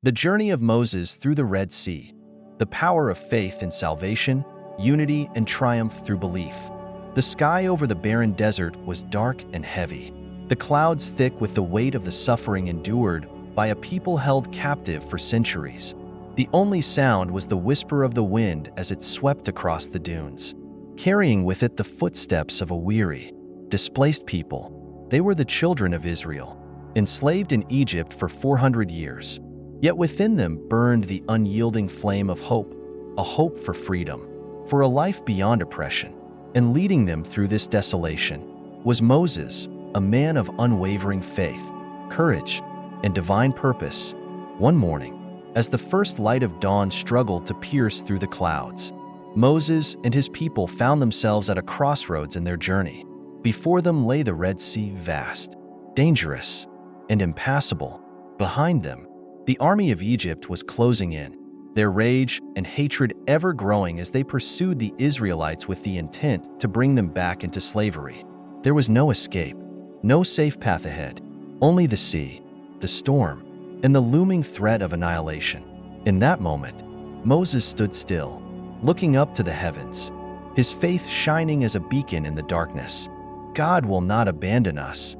The journey of Moses through the Red Sea, the power of faith in salvation, unity, and triumph through belief. The sky over the barren desert was dark and heavy, the clouds thick with the weight of the suffering endured by a people held captive for centuries. The only sound was the whisper of the wind as it swept across the dunes, carrying with it the footsteps of a weary, displaced people. They were the children of Israel, enslaved in Egypt for 400 years. Yet within them burned the unyielding flame of hope, a hope for freedom, for a life beyond oppression. And leading them through this desolation was Moses, a man of unwavering faith, courage, and divine purpose. One morning, as the first light of dawn struggled to pierce through the clouds, Moses and his people found themselves at a crossroads in their journey. Before them lay the Red Sea, vast, dangerous, and impassable. Behind them, the army of Egypt was closing in, their rage and hatred ever growing as they pursued the Israelites with the intent to bring them back into slavery. There was no escape, no safe path ahead, only the sea, the storm, and the looming threat of annihilation. In that moment, Moses stood still, looking up to the heavens, his faith shining as a beacon in the darkness. "God will not abandon us,"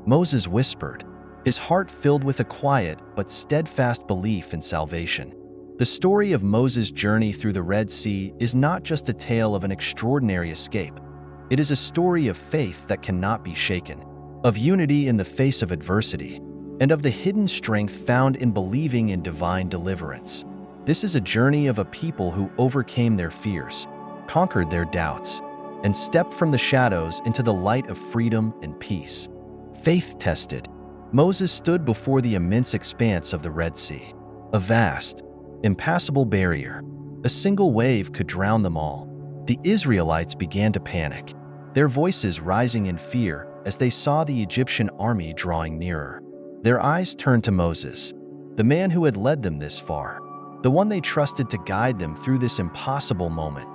Moses whispered, his heart filled with a quiet but steadfast belief in salvation. The story of Moses' journey through the Red Sea is not just a tale of an extraordinary escape. It is a story of faith that cannot be shaken, of unity in the face of adversity, and of the hidden strength found in believing in divine deliverance. This is a journey of a people who overcame their fears, conquered their doubts, and stepped from the shadows into the light of freedom and peace. Faith tested, Moses stood before the immense expanse of the Red Sea, a vast, impassable barrier. A single wave could drown them all. The Israelites began to panic, their voices rising in fear as they saw the Egyptian army drawing nearer. Their eyes turned to Moses, the man who had led them this far, the one they trusted to guide them through this impossible moment.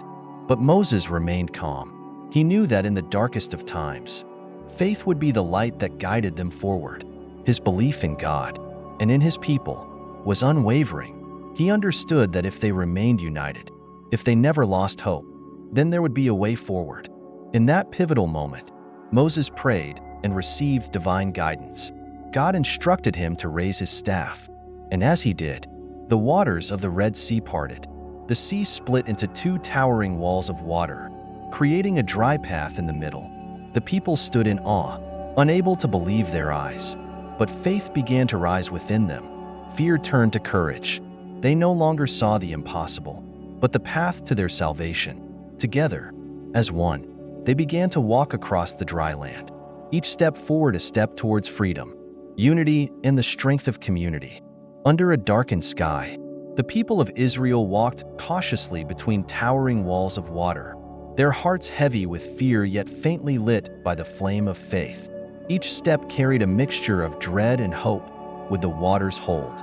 But Moses remained calm. He knew that in the darkest of times, faith would be the light that guided them forward. His belief in God and in his people was unwavering. He understood that if they remained united, if they never lost hope, then there would be a way forward. In that pivotal moment, Moses prayed and received divine guidance. God instructed him to raise his staff, and as he did, the waters of the Red Sea parted. The sea split into two towering walls of water, creating a dry path in the middle. The people stood in awe, unable to believe their eyes. But faith began to rise within them. Fear turned to courage. They no longer saw the impossible, but the path to their salvation. Together, as one, they began to walk across the dry land, each step forward a step towards freedom, unity, and the strength of community. Under a darkened sky, the people of Israel walked cautiously between towering walls of water, their hearts heavy with fear yet faintly lit by the flame of faith. Each step carried a mixture of dread and hope. Would the waters hold,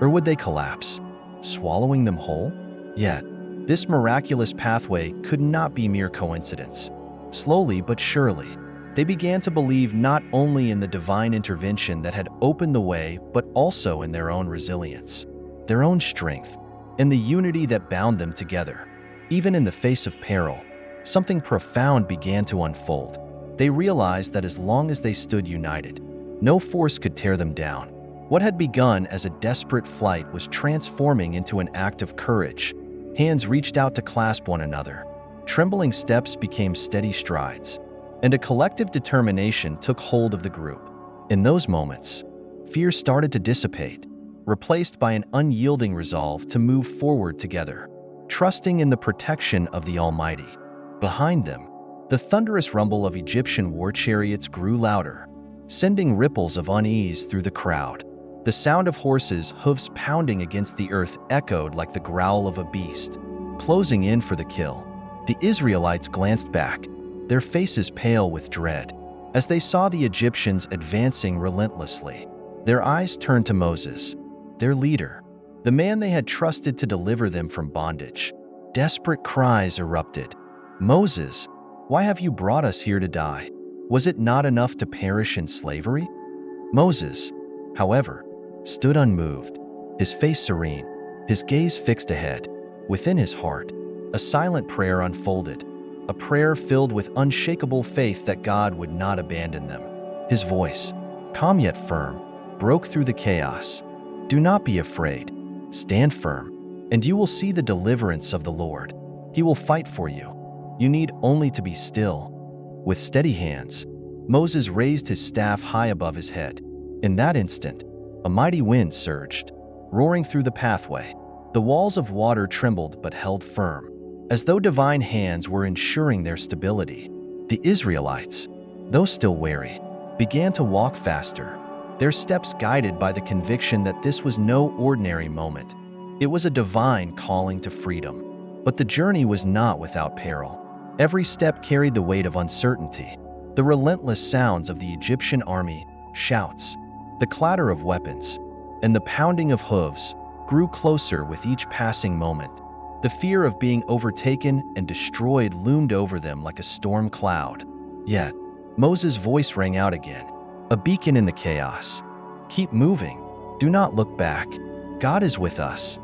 or would they collapse, swallowing them whole? Yet, this miraculous pathway could not be mere coincidence. Slowly but surely, they began to believe not only in the divine intervention that had opened the way, but also in their own resilience, their own strength, and the unity that bound them together. Even in the face of peril, something profound began to unfold. They realized that as long as they stood united, no force could tear them down. What had begun as a desperate flight was transforming into an act of courage. Hands reached out to clasp one another. Trembling steps became steady strides, and a collective determination took hold of the group. In those moments, fear started to dissipate, replaced by an unyielding resolve to move forward together, trusting in the protection of the Almighty. Behind them, the thunderous rumble of Egyptian war chariots grew louder, sending ripples of unease through the crowd. The sound of horses' hooves pounding against the earth echoed like the growl of a beast, closing in for the kill. The Israelites glanced back, their faces pale with dread, as they saw the Egyptians advancing relentlessly. Their eyes turned to Moses, their leader, the man they had trusted to deliver them from bondage. Desperate cries erupted. "Moses, why have you brought us here to die? Was it not enough to perish in slavery?" Moses, however, stood unmoved, his face serene, his gaze fixed ahead. Within his heart, a silent prayer unfolded, a prayer filled with unshakable faith that God would not abandon them. His voice, calm yet firm, broke through the chaos. "Do not be afraid. Stand firm, and you will see the deliverance of the Lord. He will fight for you. You need only to be still." With steady hands, Moses raised his staff high above his head. In that instant, a mighty wind surged, roaring through the pathway. The walls of water trembled but held firm, as though divine hands were ensuring their stability. The Israelites, though still wary, began to walk faster, their steps guided by the conviction that this was no ordinary moment. It was a divine calling to freedom. But the journey was not without peril. Every step carried the weight of uncertainty. The relentless sounds of the Egyptian army, shouts, the clatter of weapons, and the pounding of hooves grew closer with each passing moment. The fear of being overtaken and destroyed loomed over them like a storm cloud. Yet, Moses' voice rang out again, a beacon in the chaos. "Keep moving. Do not look back. God is with us."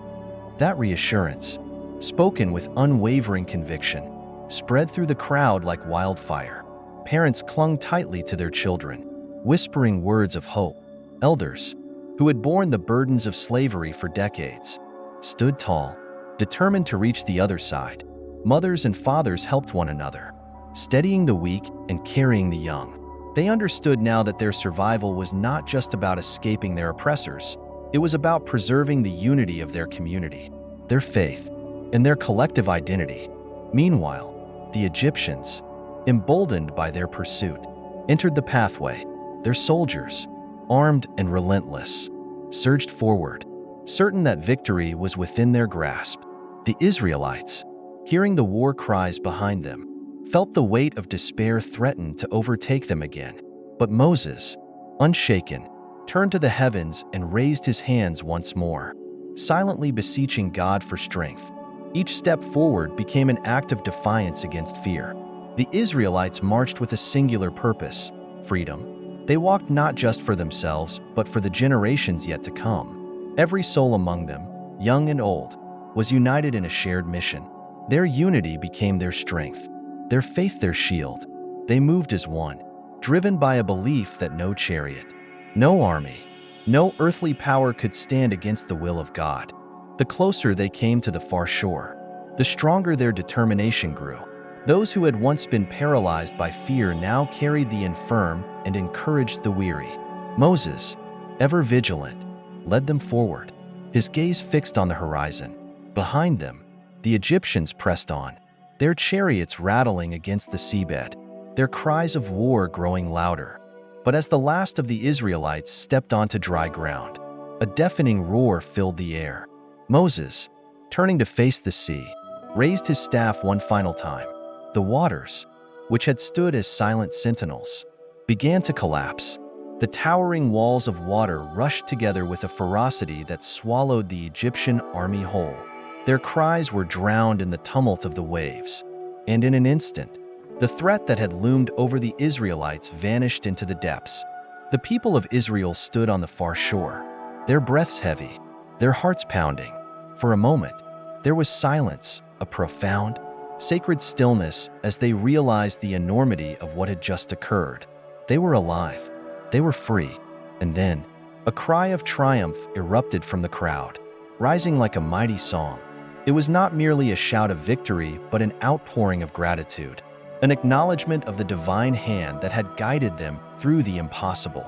That reassurance, spoken with unwavering conviction, spread through the crowd like wildfire. Parents clung tightly to their children, whispering words of hope. Elders, who had borne the burdens of slavery for decades, stood tall, determined to reach the other side. Mothers and fathers helped one another, steadying the weak and carrying the young. They understood now that their survival was not just about escaping their oppressors. It was about preserving the unity of their community, their faith, and their collective identity. Meanwhile, the Egyptians, emboldened by their pursuit, entered the pathway. Their soldiers, armed and relentless, surged forward, certain that victory was within their grasp. The Israelites, hearing the war cries behind them, felt the weight of despair threaten to overtake them again. But Moses, unshaken, turned to the heavens and raised his hands once more, silently beseeching God for strength. Each step forward became an act of defiance against fear. The Israelites marched with a singular purpose: freedom. They walked not just for themselves, but for the generations yet to come. Every soul among them, young and old, was united in a shared mission. Their unity became their strength, their faith their shield. They moved as one, driven by a belief that no chariot, no army, no earthly power could stand against the will of God. The closer they came to the far shore, the stronger their determination grew. Those who had once been paralyzed by fear now carried the infirm and encouraged the weary. Moses, ever vigilant, led them forward, his gaze fixed on the horizon. Behind them, the Egyptians pressed on, their chariots rattling against the seabed, their cries of war growing louder. But as the last of the Israelites stepped onto dry ground, a deafening roar filled the air. Moses, turning to face the sea, raised his staff one final time. The waters, which had stood as silent sentinels, began to collapse. The towering walls of water rushed together with a ferocity that swallowed the Egyptian army whole. Their cries were drowned in the tumult of the waves, and in an instant, the threat that had loomed over the Israelites vanished into the depths. The people of Israel stood on the far shore, their breaths heavy, their hearts pounding. For a moment, there was silence, a profound, sacred stillness as they realized the enormity of what had just occurred. They were alive, they were free, and then a cry of triumph erupted from the crowd, rising like a mighty song. It was not merely a shout of victory, but an outpouring of gratitude, an acknowledgement of the divine hand that had guided them through the impossible.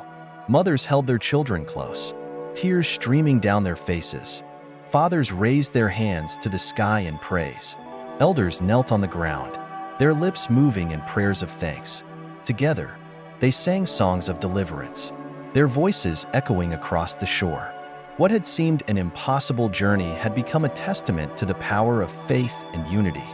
Mothers held their children close, tears streaming down their faces. Fathers raised their hands to the sky in praise. Elders knelt on the ground, their lips moving in prayers of thanks. Together, they sang songs of deliverance, their voices echoing across the shore. What had seemed an impossible journey had become a testament to the power of faith and unity.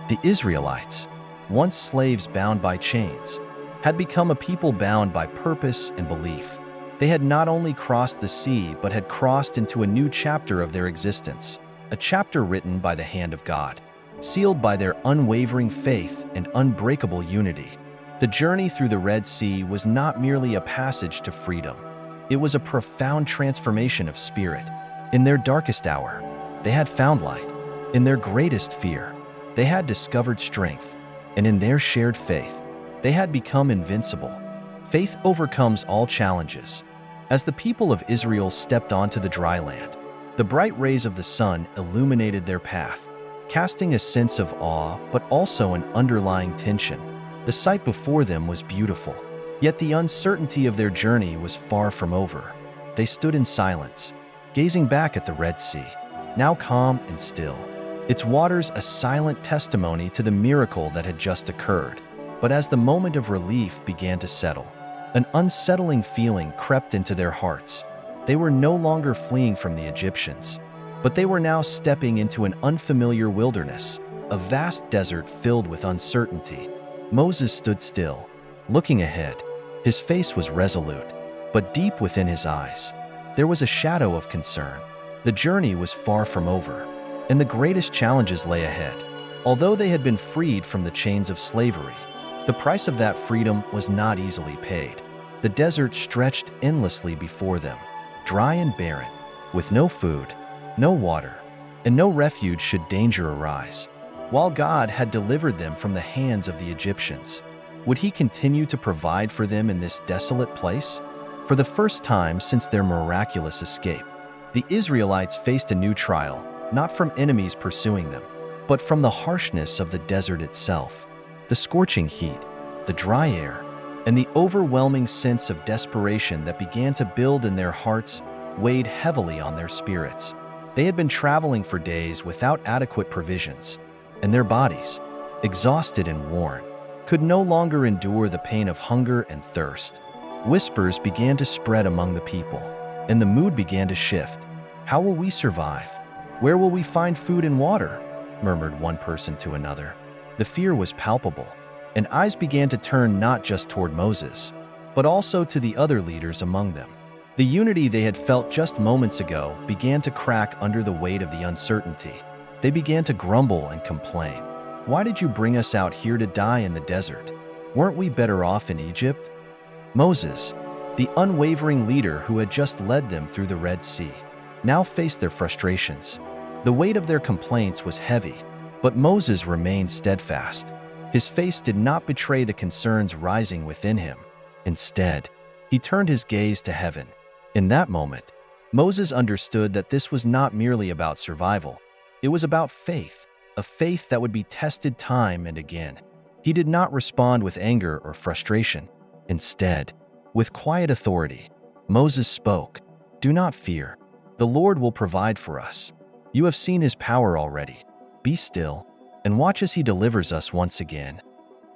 The Israelites, once slaves bound by chains, had become a people bound by purpose and belief. They had not only crossed the sea, but had crossed into a new chapter of their existence, a chapter written by the hand of God, sealed by their unwavering faith and unbreakable unity. The journey through the Red Sea was not merely a passage to freedom. It was a profound transformation of spirit. In their darkest hour, they had found light. In their greatest fear, they had discovered strength. And in their shared faith, they had become invincible. Faith overcomes all challenges. As the people of Israel stepped onto the dry land, the bright rays of the sun illuminated their path, casting a sense of awe but also an underlying tension. The sight before them was beautiful, yet the uncertainty of their journey was far from over. They stood in silence, gazing back at the Red Sea, now calm and still, its waters a silent testimony to the miracle that had just occurred. But as the moment of relief began to settle, an unsettling feeling crept into their hearts. They were no longer fleeing from the Egyptians, but they were now stepping into an unfamiliar wilderness, a vast desert filled with uncertainty. Moses stood still, looking ahead. His face was resolute, but deep within his eyes, there was a shadow of concern. The journey was far from over, and the greatest challenges lay ahead. Although they had been freed from the chains of slavery, the price of that freedom was not easily paid. The desert stretched endlessly before them, dry and barren, with no food, no water, and no refuge should danger arise. While God had delivered them from the hands of the Egyptians, would He continue to provide for them in this desolate place? For the first time since their miraculous escape, the Israelites faced a new trial, not from enemies pursuing them, but from the harshness of the desert itself. The scorching heat, the dry air, and the overwhelming sense of desperation that began to build in their hearts weighed heavily on their spirits. They had been traveling for days without adequate provisions, and their bodies, exhausted and worn, could no longer endure the pain of hunger and thirst. Whispers began to spread among the people, and the mood began to shift. "How will we survive? Where will we find food and water?" murmured one person to another. The fear was palpable, and eyes began to turn not just toward Moses, but also to the other leaders among them. The unity they had felt just moments ago began to crack under the weight of the uncertainty. They began to grumble and complain. "Why did you bring us out here to die in the desert? Weren't we better off in Egypt?" Moses, the unwavering leader who had just led them through the Red Sea, now faced their frustrations. The weight of their complaints was heavy, but Moses remained steadfast. His face did not betray the concerns rising within him. Instead, he turned his gaze to heaven. In that moment, Moses understood that this was not merely about survival. It was about faith, a faith that would be tested time and again. He did not respond with anger or frustration. Instead, with quiet authority, Moses spoke, "Do not fear. The Lord will provide for us. You have seen His power already. Be still and watch as He delivers us once again."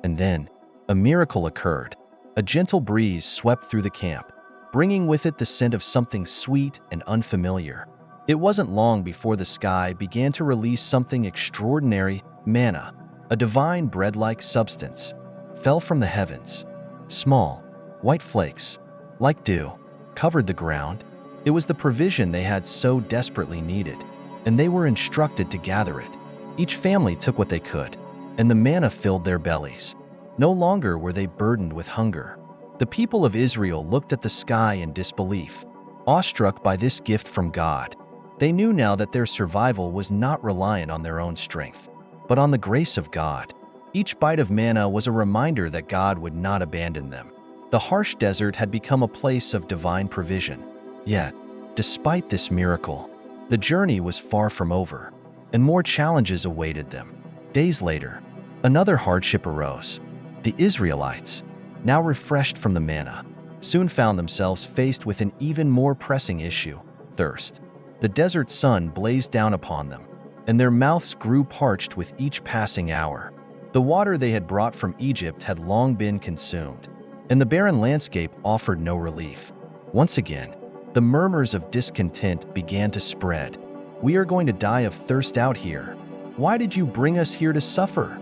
And then, a miracle occurred. A gentle breeze swept through the camp, bringing with it the scent of something sweet and unfamiliar. It wasn't long before the sky began to release something extraordinary. Manna, a divine bread-like substance, fell from the heavens. Small, white flakes, like dew, covered the ground. It was the provision they had so desperately needed, and they were instructed to gather it. Each family took what they could, and the manna filled their bellies. No longer were they burdened with hunger. The people of Israel looked at the sky in disbelief, awestruck by this gift from God. They knew now that their survival was not reliant on their own strength, but on the grace of God. Each bite of manna was a reminder that God would not abandon them. The harsh desert had become a place of divine provision. Yet, despite this miracle, the journey was far from over, and more challenges awaited them. Days later, another hardship arose. The Israelites, now refreshed from the manna, soon found themselves faced with an even more pressing issue: thirst. The desert sun blazed down upon them, and their mouths grew parched with each passing hour. The water they had brought from Egypt had long been consumed, and the barren landscape offered no relief. Once again, the murmurs of discontent began to spread. "We are going to die of thirst out here. Why did you bring us here to suffer?"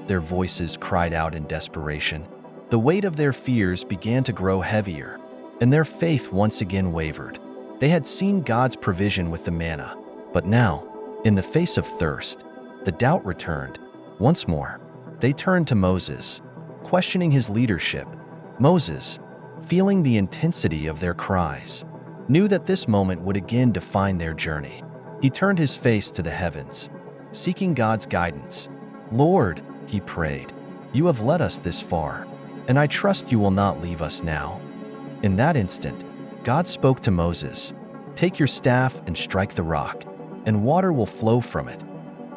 Their voices cried out in desperation. The weight of their fears began to grow heavier, and their faith once again wavered. They had seen God's provision with the manna, but now, in the face of thirst, the doubt returned. Once more, they turned to Moses, questioning his leadership. Moses, feeling the intensity of their cries, knew that this moment would again define their journey. He turned his face to the heavens, seeking God's guidance. "Lord," he prayed, "you have led us this far, and I trust you will not leave us now." In that instant, God spoke to Moses, "Take your staff and strike the rock, and water will flow from it."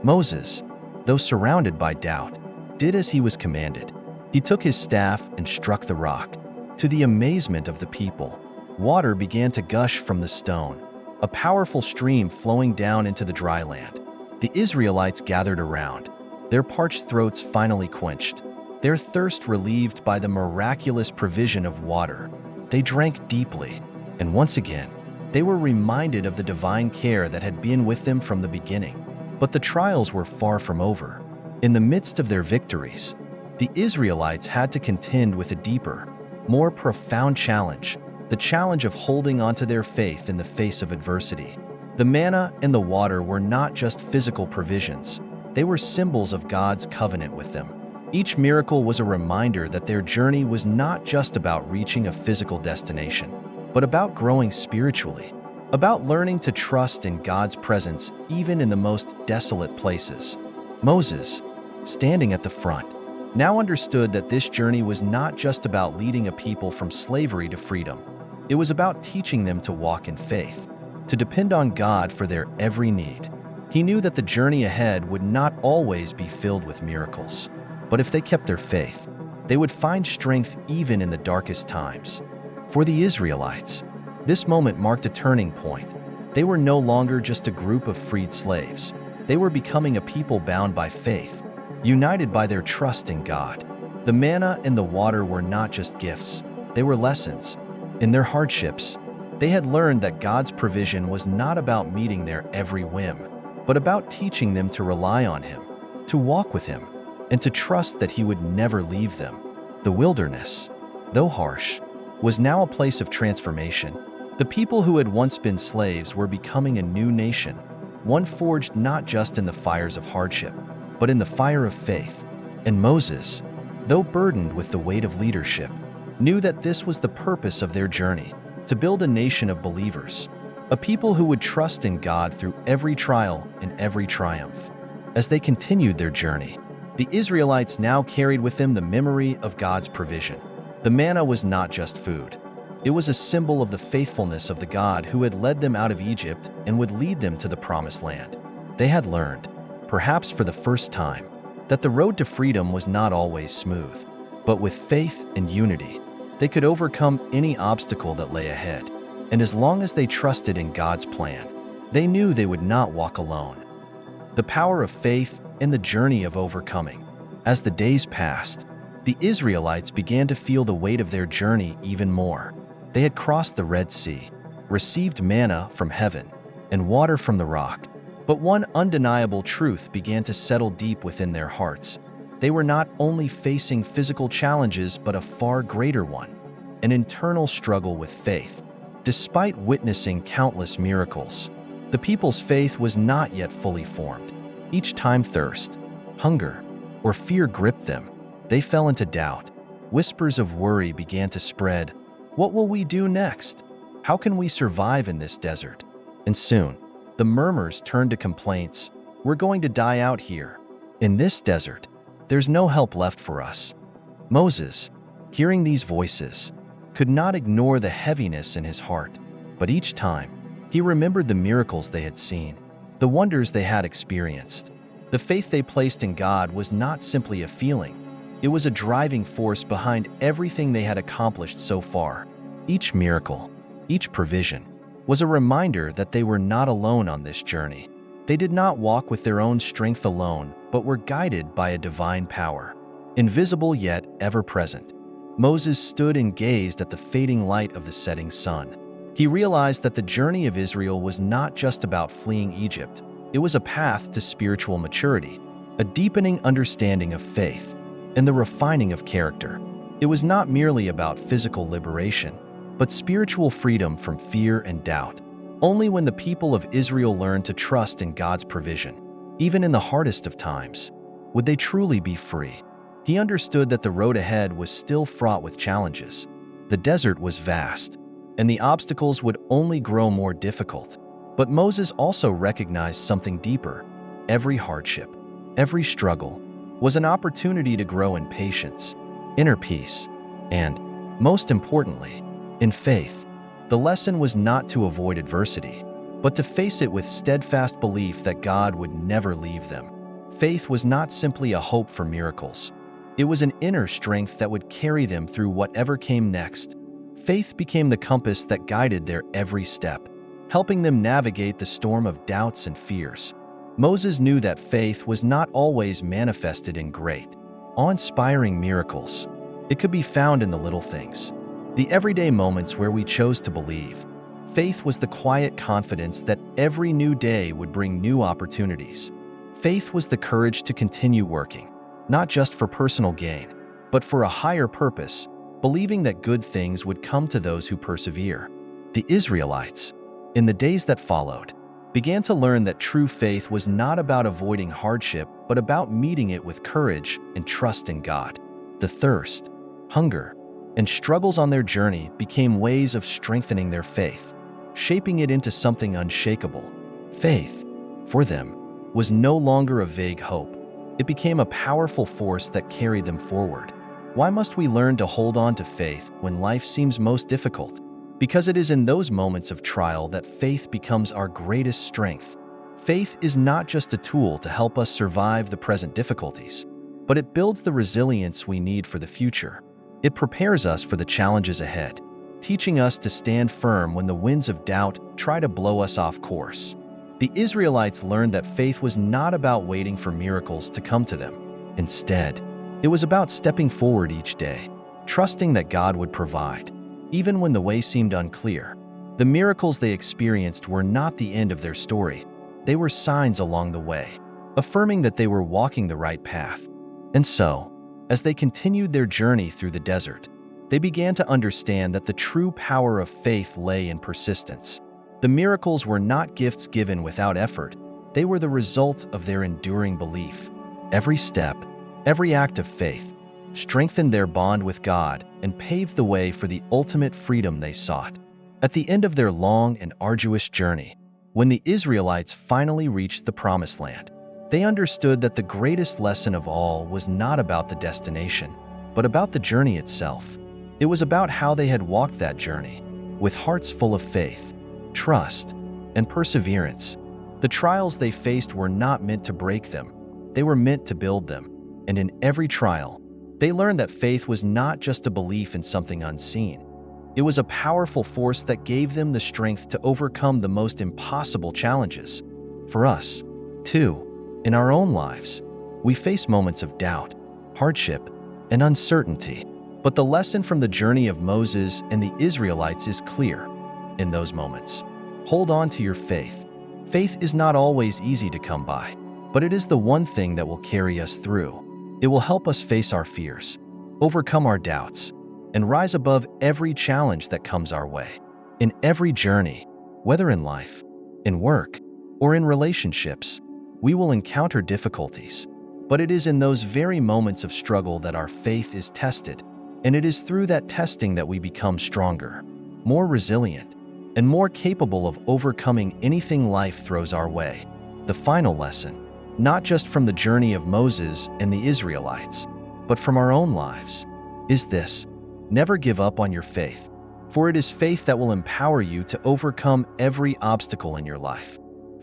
Moses, though surrounded by doubt, did as he was commanded. He took his staff and struck the rock. To the amazement of the people, water began to gush from the stone, a powerful stream flowing down into the dry land. The Israelites gathered around, their parched throats finally quenched, their thirst relieved by the miraculous provision of water. They drank deeply, and once again, they were reminded of the divine care that had been with them from the beginning. But the trials were far from over. In the midst of their victories, the Israelites had to contend with a deeper, more profound challenge, the challenge of holding onto their faith in the face of adversity. The manna and the water were not just physical provisions, they were symbols of God's covenant with them. Each miracle was a reminder that their journey was not just about reaching a physical destination, but about growing spiritually, about learning to trust in God's presence even in the most desolate places. Moses, standing at the front, now understood that this journey was not just about leading a people from slavery to freedom. It was about teaching them to walk in faith, to depend on God for their every need. He knew that the journey ahead would not always be filled with miracles, but if they kept their faith, they would find strength even in the darkest times. For the Israelites, this moment marked a turning point. They were no longer just a group of freed slaves. They were becoming a people bound by faith, united by their trust in God. The manna and the water were not just gifts, they were lessons. In their hardships, they had learned that God's provision was not about meeting their every whim, but about teaching them to rely on Him, to walk with Him, and to trust that He would never leave them. The wilderness, though harsh, was now a place of transformation. The people who had once been slaves were becoming a new nation, one forged not just in the fires of hardship, but in the fire of faith. And Moses, though burdened with the weight of leadership, knew that this was the purpose of their journey, to build a nation of believers, a people who would trust in God through every trial and every triumph. As they continued their journey, the Israelites now carried with them the memory of God's provision. The manna was not just food. It was a symbol of the faithfulness of the God who had led them out of Egypt and would lead them to the promised land. They had learned, perhaps for the first time, that the road to freedom was not always smooth, but with faith and unity, they could overcome any obstacle that lay ahead. And as long as they trusted in God's plan, they knew they would not walk alone. The power of faith and the journey of overcoming. As the days passed, the Israelites began to feel the weight of their journey even more. They had crossed the Red Sea, received manna from heaven, and water from the rock. But one undeniable truth began to settle deep within their hearts. They were not only facing physical challenges, but a far greater one, an internal struggle with faith. Despite witnessing countless miracles, the people's faith was not yet fully formed. Each time thirst, hunger, or fear gripped them, they fell into doubt. Whispers of worry began to spread. What will we do next? How can we survive in this desert? And soon, the murmurs turned to complaints. We're going to die out here. In this desert, there's no help left for us. Moses, hearing these voices, could not ignore the heaviness in his heart. But each time, he remembered the miracles they had seen, the wonders they had experienced. The faith they placed in God was not simply a feeling. It was a driving force behind everything they had accomplished so far. Each miracle, each provision, was a reminder that they were not alone on this journey. They did not walk with their own strength alone, but were guided by a divine power, invisible yet ever-present. Moses stood and gazed at the fading light of the setting sun. He realized that the journey of Israel was not just about fleeing Egypt. It was a path to spiritual maturity, a deepening understanding of faith, and the refining of character. It was not merely about physical liberation, but spiritual freedom from fear and doubt. Only when the people of Israel learned to trust in God's provision, even in the hardest of times, would they truly be free. He understood that the road ahead was still fraught with challenges. The desert was vast, and the obstacles would only grow more difficult. But Moses also recognized something deeper. Every hardship, every struggle, was an opportunity to grow in patience, inner peace, and, most importantly, in faith. The lesson was not to avoid adversity, but to face it with steadfast belief that God would never leave them. Faith was not simply a hope for miracles. It was an inner strength that would carry them through whatever came next. Faith became the compass that guided their every step, helping them navigate the storm of doubts and fears. Moses knew that faith was not always manifested in great, awe-inspiring miracles. It could be found in the little things, the everyday moments where we chose to believe. Faith was the quiet confidence that every new day would bring new opportunities. Faith was the courage to continue working, not just for personal gain, but for a higher purpose, believing that good things would come to those who persevere. The Israelites, in the days that followed, began to learn that true faith was not about avoiding hardship, but about meeting it with courage and trust in God. The thirst, hunger, and struggles on their journey became ways of strengthening their faith, shaping it into something unshakable. Faith, for them, was no longer a vague hope. It became a powerful force that carried them forward. Why must we learn to hold on to faith when life seems most difficult? Because it is in those moments of trial that faith becomes our greatest strength. Faith is not just a tool to help us survive the present difficulties, but it builds the resilience we need for the future. It prepares us for the challenges ahead, teaching us to stand firm when the winds of doubt try to blow us off course. The Israelites learned that faith was not about waiting for miracles to come to them. Instead, it was about stepping forward each day, trusting that God would provide, even when the way seemed unclear. The miracles they experienced were not the end of their story. They were signs along the way, affirming that they were walking the right path. And so, as they continued their journey through the desert, they began to understand that the true power of faith lay in persistence. The miracles were not gifts given without effort. They were the result of their enduring belief. Every step, every act of faith, strengthened their bond with God and paved the way for the ultimate freedom they sought. At the end of their long and arduous journey, when the Israelites finally reached the Promised Land, they understood that the greatest lesson of all was not about the destination, but about the journey itself. It was about how they had walked that journey, with hearts full of faith, trust, and perseverance. The trials they faced were not meant to break them. They were meant to build them. And in every trial, they learned that faith was not just a belief in something unseen. It was a powerful force that gave them the strength to overcome the most impossible challenges. For us, too, in our own lives, we face moments of doubt, hardship, and uncertainty. But the lesson from the journey of Moses and the Israelites is clear. In those moments, hold on to your faith. Faith is not always easy to come by, but it is the one thing that will carry us through. It will help us face our fears, overcome our doubts, and rise above every challenge that comes our way. In every journey, whether in life, in work, or in relationships, we will encounter difficulties. But it is in those very moments of struggle that our faith is tested, and it is through that testing that we become stronger, more resilient, and more capable of overcoming anything life throws our way. The final lesson, not just from the journey of Moses and the Israelites, but from our own lives, is this: never give up on your faith, for it is faith that will empower you to overcome every obstacle in your life.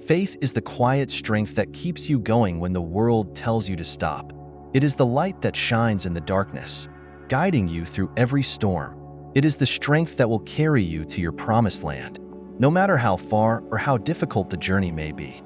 Faith is the quiet strength that keeps you going when the world tells you to stop. It is the light that shines in the darkness, guiding you through every storm. It is the strength that will carry you to your promised land, no matter how far or how difficult the journey may be.